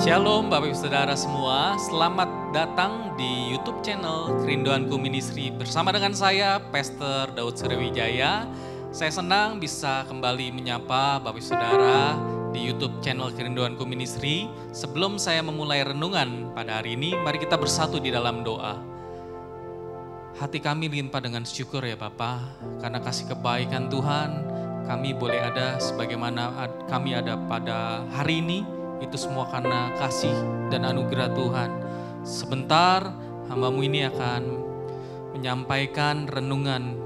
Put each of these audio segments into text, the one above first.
Shalom Bapak Ibu Saudara semua, selamat datang di YouTube channel Kerinduanku Ministry bersama dengan saya, Pastor Daud Sriwijaya. Saya senang bisa kembali menyapa Bapak Ibu Saudara di YouTube channel Kerinduanku Ministry. Sebelum saya memulai renungan pada hari ini, mari kita bersatu di dalam doa. Hati kami limpah dengan syukur ya Bapa, karena kasih kebaikan Tuhan, kami boleh ada sebagaimana kami ada pada hari ini. Itu semua karena kasih dan anugerah Tuhan. Sebentar hamba-Mu ini akan menyampaikan renungan.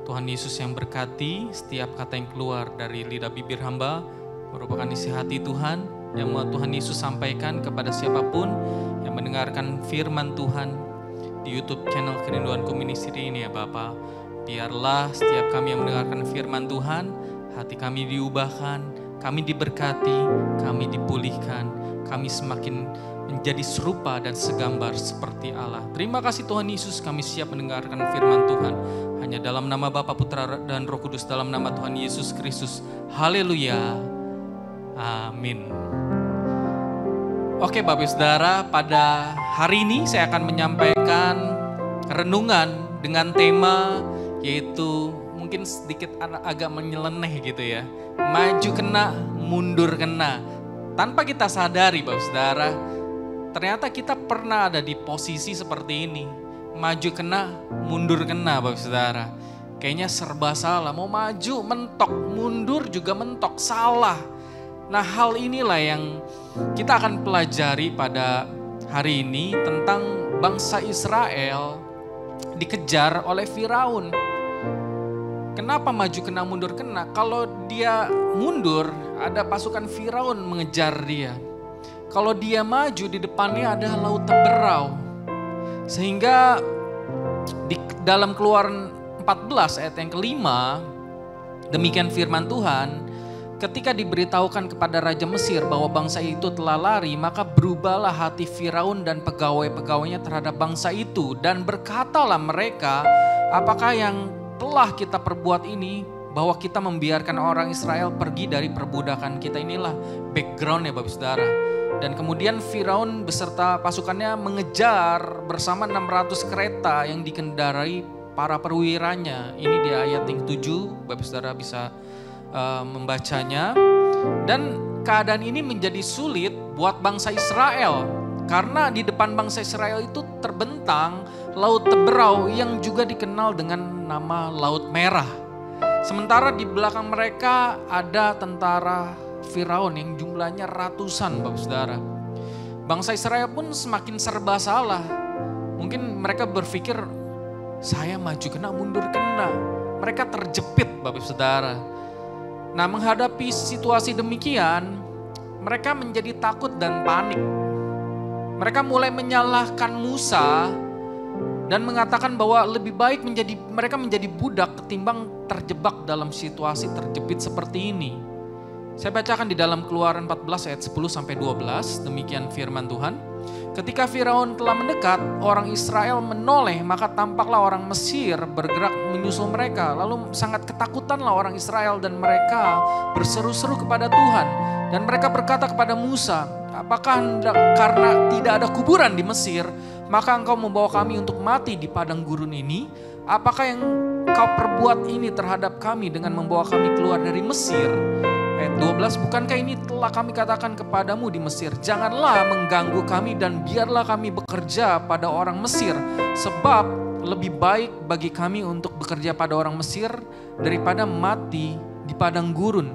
Tuhan Yesus yang berkati setiap kata yang keluar dari lidah bibir hamba merupakan isi hati Tuhan yang mau Tuhan Yesus sampaikan kepada siapapun yang mendengarkan firman Tuhan di YouTube channel Kerinduanku Ministry ini ya Bapa. Biarlah setiap kami yang mendengarkan firman Tuhan, hati kami diubahkan, kami diberkati, kami dipulihkan, kami semakin menjadi serupa dan segambar seperti Allah. Terima kasih Tuhan Yesus, kami siap mendengarkan firman Tuhan. Hanya dalam nama Bapa, Putra, dan Roh Kudus, dalam nama Tuhan Yesus Kristus. Haleluya. Amin. Oke Bapak Ibu Saudara, pada hari ini saya akan menyampaikan renungan dengan tema yaitu mungkin sedikit agak menyeleneh gitu ya. Maju kena, mundur kena. Tanpa kita sadari Bapak Saudara, ternyata kita pernah ada di posisi seperti ini. Maju kena, mundur kena Bapak Saudara. Kayaknya serba salah, mau maju mentok, mundur juga mentok, salah. Nah hal inilah yang kita akan pelajari pada hari ini tentang bangsa Israel dikejar oleh Firaun. Kenapa maju kena mundur kena? Kalau dia mundur, ada pasukan Firaun mengejar dia. Kalau dia maju, di depannya ada laut Teberau. Sehingga di dalam Keluaran 14 ayat yang kelima, demikian firman Tuhan, ketika diberitahukan kepada Raja Mesir bahwa bangsa itu telah lari, maka berubahlah hati Firaun dan pegawai-pegawainya terhadap bangsa itu. Dan berkatalah mereka, apakah yang telah kita perbuat ini, bahwa kita membiarkan orang Israel pergi dari perbudakan kita. Inilah backgroundnya Bapak Saudara. Dan kemudian Firaun beserta pasukannya mengejar bersama 600 kereta yang dikendarai para perwiranya. Ini di ayat yang 7, Bapak Saudara bisa membacanya. Dan keadaan ini menjadi sulit buat bangsa Israel, karena di depan bangsa Israel itu terbentang Laut Teberau yang juga dikenal dengan nama Laut Merah. Sementara di belakang mereka ada tentara Firaun yang jumlahnya ratusan Bapak Saudara. Bangsa Israel pun semakin serba salah. Mungkin mereka berpikir, saya maju kena mundur kena. Mereka terjepit Bapak Saudara. Nah menghadapi situasi demikian, mereka menjadi takut dan panik. Mereka mulai menyalahkan Musa dan mengatakan bahwa lebih baik mereka menjadi budak ketimbang terjebak dalam situasi terjepit seperti ini. Saya bacakan di dalam Keluaran 14 ayat 10 sampai 12, demikian firman Tuhan. Ketika Firaun telah mendekat, orang Israel menoleh, maka tampaklah orang Mesir bergerak menyusul mereka. Lalu sangat ketakutanlah orang Israel dan mereka berseru-seru kepada Tuhan. Dan mereka berkata kepada Musa, apakah karena tidak ada kuburan di Mesir, maka engkau membawa kami untuk mati di padang gurun ini? Apakah yang kau perbuat ini terhadap kami dengan membawa kami keluar dari Mesir? Ayat 12, bukankah ini telah kami katakan kepadamu di Mesir, janganlah mengganggu kami dan biarlah kami bekerja pada orang Mesir, sebab lebih baik bagi kami untuk bekerja pada orang Mesir daripada mati di padang gurun.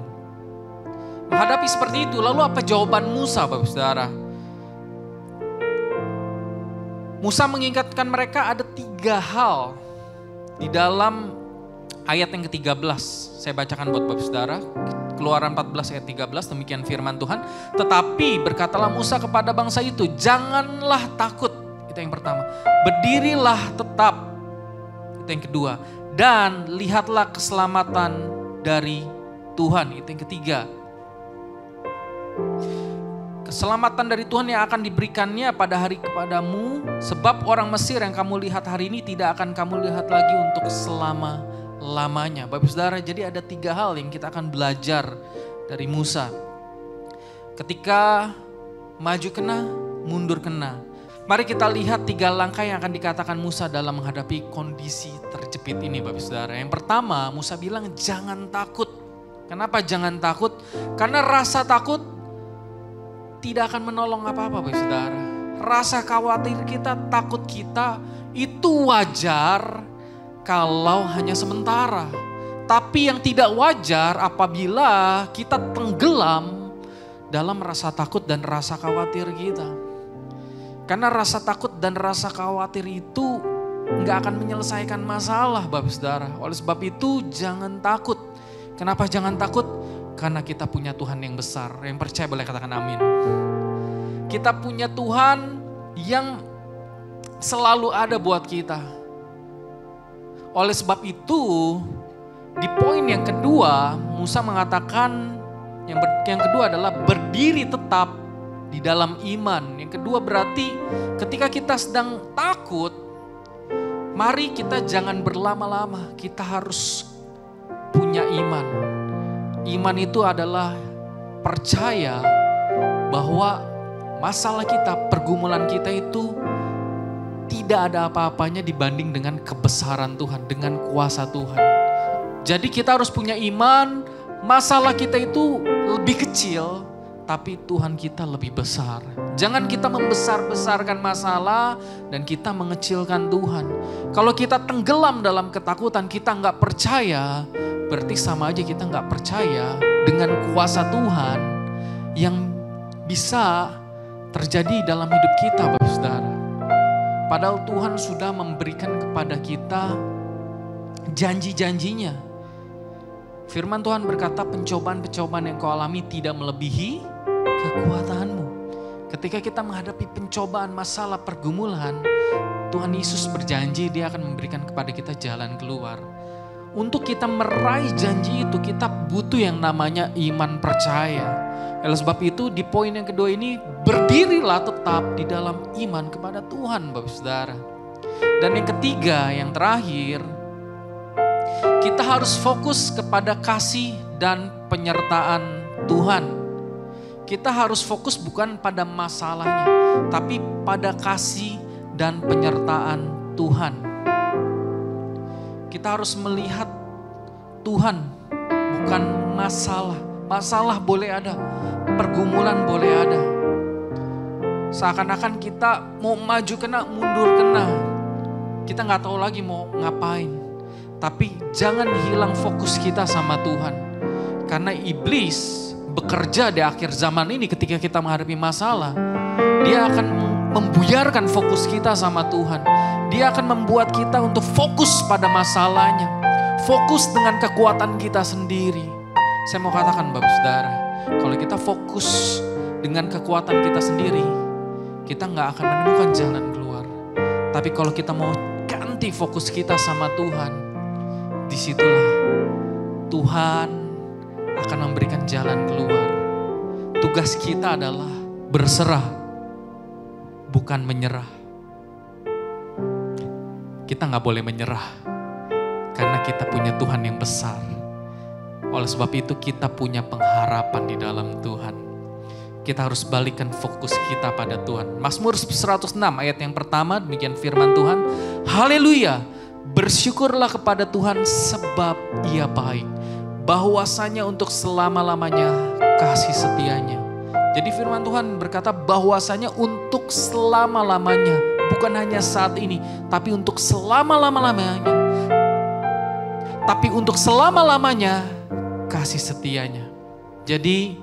Menghadapi seperti itu, lalu apa jawaban Musa Bapak Saudara? Musa mengingatkan mereka ada 3 hal di dalam ayat yang ke-13. Saya bacakan buat Bapak Saudara. Keluaran 14 ayat 13, demikian firman Tuhan. Tetapi berkatalah Musa kepada bangsa itu, janganlah takut. Itu yang pertama. Berdirilah tetap. Itu yang kedua. Dan lihatlah keselamatan dari Tuhan. Itu yang ketiga. Keselamatan dari Tuhan yang akan diberikannya pada hari kepadamu, sebab orang Mesir yang kamu lihat hari ini tidak akan kamu lihat lagi untuk selama-lamanya. Bapak Saudara, jadi ada 3 hal yang kita akan belajar dari Musa. Ketika maju kena, mundur kena. Mari kita lihat 3 langkah yang akan dikatakan Musa dalam menghadapi kondisi terjepit ini Bapak Saudara. Yang pertama, Musa bilang jangan takut. Kenapa jangan takut? Karena rasa takut tidak akan menolong apa-apa Bapak Saudara. Rasa khawatir kita, takut kita itu wajar kalau hanya sementara. Tapi yang tidak wajar apabila kita tenggelam dalam rasa takut dan rasa khawatir kita. Karena rasa takut dan rasa khawatir itu nggak akan menyelesaikan masalah Bapak Saudara. Oleh sebab itu jangan takut. Kenapa jangan takut? Karena kita punya Tuhan yang besar. Yang percaya boleh katakan amin. Kita punya Tuhan yang selalu ada buat kita. Oleh sebab itu di poin yang kedua Musa mengatakan yang kedua adalah berdiri tetap di dalam iman. Yang kedua berarti ketika kita sedang takut, mari kita jangan berlama-lama. Kita harus punya iman. Iman itu adalah percaya bahwa masalah kita, pergumulan kita itu tidak ada apa-apanya dibanding dengan kebesaran Tuhan, dengan kuasa Tuhan. Jadi kita harus punya iman, masalah kita itu lebih kecil, tapi Tuhan kita lebih besar. Jangan kita membesar-besarkan masalah dan kita mengecilkan Tuhan. Kalau kita tenggelam dalam ketakutan, kita nggak percaya, berarti sama aja kita nggak percaya dengan kuasa Tuhan yang bisa terjadi dalam hidup kita, Bapak Saudara. Padahal Tuhan sudah memberikan kepada kita janji-janjinya. Firman Tuhan berkata pencobaan-pencobaan yang kau alami tidak melebihi kekuatanmu. Ketika kita menghadapi pencobaan, masalah, pergumulan, Tuhan Yesus berjanji Dia akan memberikan kepada kita jalan keluar. Untuk kita meraih janji itu kita butuh yang namanya iman percaya. Oleh sebab itu di poin yang kedua ini berdirilah tetap di dalam iman kepada Tuhan Bapak Saudara. Dan yang ketiga, yang terakhir, kita harus fokus kepada kasih dan penyertaan Tuhan. Kita harus fokus bukan pada masalahnya, tapi pada kasih dan penyertaan Tuhan. Kita harus melihat Tuhan, bukan masalah. Masalah boleh ada, pergumulan boleh ada. Seakan-akan kita mau maju kena, mundur kena. Kita gak tahu lagi mau ngapain. Tapi jangan hilang fokus kita sama Tuhan. Karena iblis bekerja di akhir zaman ini ketika kita menghadapi masalah. Dia akan membuyarkan fokus kita sama Tuhan. Dia akan membuat kita untuk fokus pada masalahnya. Fokus dengan kekuatan kita sendiri. Saya mau katakan Bapak Saudara, kalau kita fokus dengan kekuatan kita sendiri, kita gak akan menemukan jalan keluar. Tapi kalau kita mau ganti fokus kita sama Tuhan, disitulah Tuhan akan memberikan jalan keluar. Tugas kita adalah berserah, bukan menyerah. Kita gak boleh menyerah, karena kita punya Tuhan yang besar. Oleh sebab itu kita punya pengharapan di dalam Tuhan. Kita harus balikan fokus kita pada Tuhan. Mazmur 106 ayat yang pertama, demikian firman Tuhan. Haleluya, bersyukurlah kepada Tuhan sebab Ia baik. Bahwasanya untuk selama-lamanya kasih setianya. Jadi firman Tuhan berkata bahwasanya untuk selama-lamanya. Bukan hanya saat ini, tapi untuk selama-lamanya. Tapi untuk selama-lamanya kasih setianya. Jadi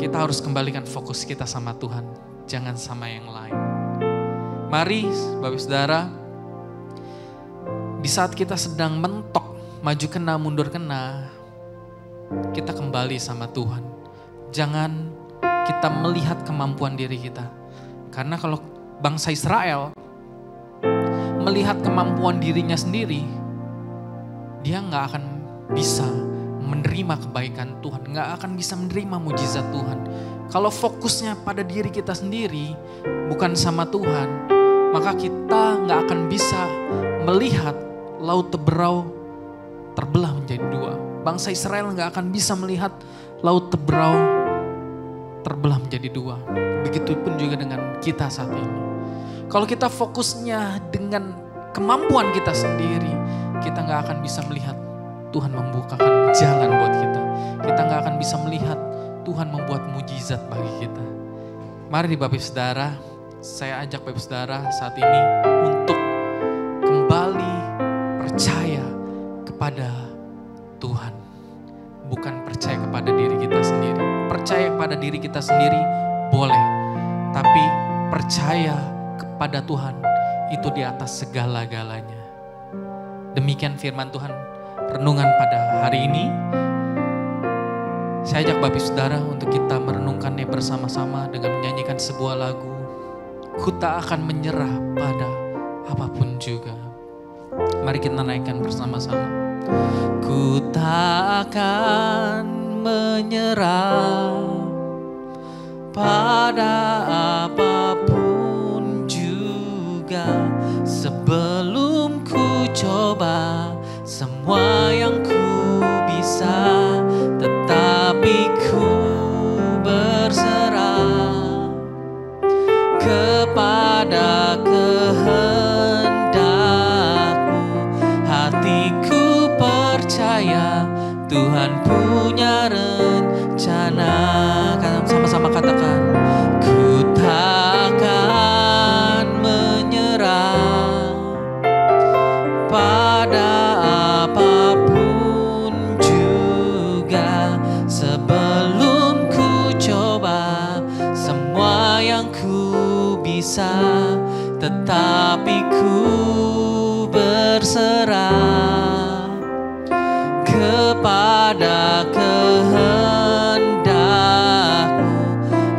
kita harus kembalikan fokus kita sama Tuhan. Jangan sama yang lain. Mari Bapak Saudara, di saat kita sedang mentok, maju kena, mundur kena, kita kembali sama Tuhan. Jangan kita melihat kemampuan diri kita. Karena kalau bangsa Israel melihat kemampuan dirinya sendiri, dia gak akan bisa menerima kebaikan Tuhan, gak akan bisa menerima mujizat Tuhan. Kalau fokusnya pada diri kita sendiri, bukan sama Tuhan, maka kita gak akan bisa melihat laut Teberau terbelah menjadi dua. Bangsa Israel gak akan bisa melihat laut Teberau terbelah menjadi dua. Begitupun juga dengan kita saat ini. Kalau kita fokusnya dengan kemampuan kita sendiri, kita gak akan bisa melihat Tuhan membukakan jalan buat kita. Kita gak akan bisa melihat Tuhan membuat mujizat bagi kita. Mari Bapak Ibu Saudara, saya ajak Bapak Ibu Saudara saat ini untuk kembali percaya kepada Tuhan. Bukan percaya kepada diri kita sendiri. Percaya kepada diri kita sendiri boleh, tapi percaya kepada Tuhan itu di atas segala-galanya. Demikian firman Tuhan renungan pada hari ini. Saya ajak Bapak Saudara untuk kita merenungkannya bersama-sama dengan menyanyikan sebuah lagu. Ku tak akan menyerah pada apapun juga. Mari kita naikkan bersama-sama. Ku tak akan menyerah pada apapun juga, sebelum ku coba semua yang ku bisa, tetapi ku berserah kepada kehendak-Mu. Hatiku percaya Tuhan punya rencana. Sama-sama katakan, ku takkan menyerah pada apapun juga, sebelum ku coba semua yang ku bisa, tetapi ku berserah kepada kehendak-Mu.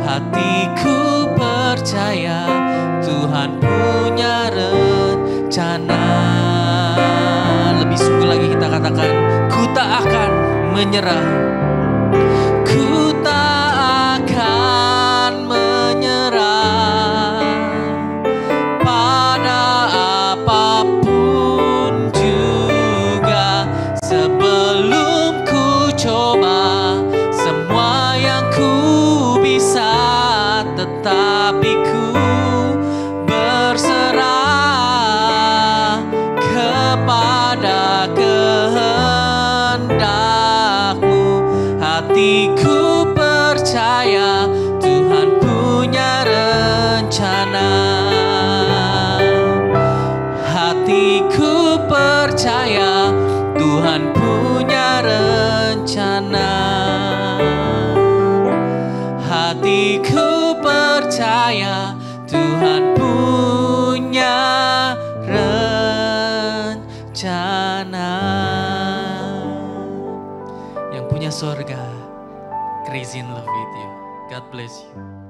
Hatiku percaya Tuhan punya rencana. Lebih sungguh lagi kita katakan, ku tak akan menyerah. Ku tak akan menyerah pada apapun juga, sebelum ku coba semua yang ku bisa, tetapi ku berserah kepada kehendak-Mu. Hatiku percaya Tuhan punya rencana. Hatiku percaya Tuhan punya rencana. Hatiku percaya Tuhan punya rencana. Yang punya surga, crazy in love with you. God bless you.